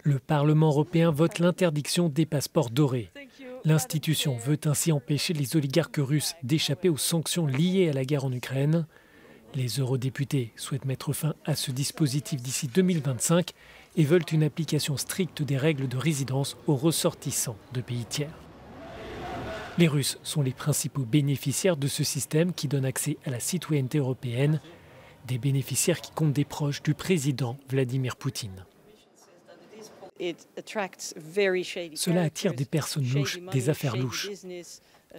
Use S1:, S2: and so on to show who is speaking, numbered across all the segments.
S1: Le Parlement européen vote l'interdiction des passeports dorés. L'institution veut ainsi empêcher les oligarques russes d'échapper aux sanctions liées à la guerre en Ukraine. Les eurodéputés souhaitent mettre fin à ce dispositif d'ici 2025 et veulent une application stricte des règles de résidence aux ressortissants de pays tiers. Les Russes sont les principaux bénéficiaires de ce système qui donne accès à la citoyenneté européenne, des bénéficiaires qui comptent des proches du président Vladimir Poutine. Cela attire des personnes louches, des affaires louches.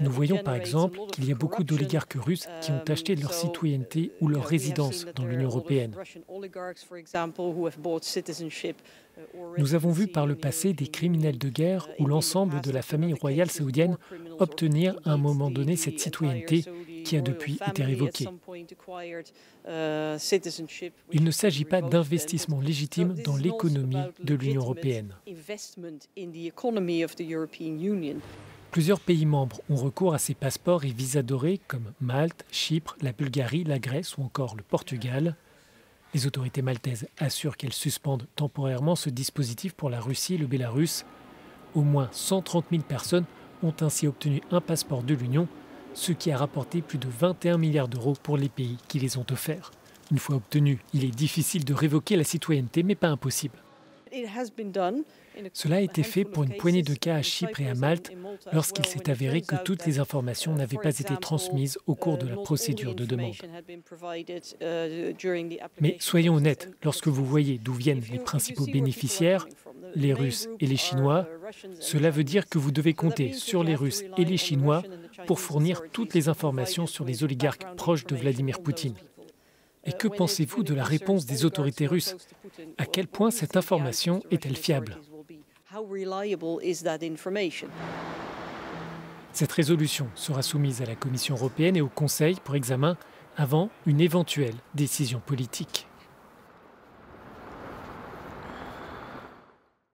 S1: Nous voyons par exemple qu'il y a beaucoup d'oligarques russes qui ont acheté leur citoyenneté ou leur résidence dans l'Union européenne. Nous avons vu par le passé des criminels de guerre ou l'ensemble de la famille royale saoudienne obtenir à un moment donné cette citoyenneté qui a depuis été révoquée. Il ne s'agit pas d'investissement légitime dans l'économie de l'Union européenne. Plusieurs pays membres ont recours à ces passeports et visas dorés comme Malte, Chypre, la Bulgarie, la Grèce ou encore le Portugal. Les autorités maltaises assurent qu'elles suspendent temporairement ce dispositif pour la Russie et le Bélarus. Au moins 130 000 personnes ont ainsi obtenu un passeport de l'Union, ce qui a rapporté plus de 21 milliards d'euros pour les pays qui les ont offerts. Une fois obtenu, il est difficile de révoquer la citoyenneté, mais pas impossible. Cela a été fait pour une poignée de cas à Chypre et à Malte lorsqu'il s'est avéré que toutes les informations n'avaient pas été transmises au cours de la procédure de demande. Mais soyons honnêtes, lorsque vous voyez d'où viennent les principaux bénéficiaires, les Russes et les Chinois, cela veut dire que vous devez compter sur les Russes et les Chinois pour fournir toutes les informations sur les oligarques proches de Vladimir Poutine. Et que pensez-vous de la réponse des autorités russes? À quel point cette information est-elle fiable? Cette résolution sera soumise à la Commission européenne et au Conseil pour examen avant une éventuelle décision politique.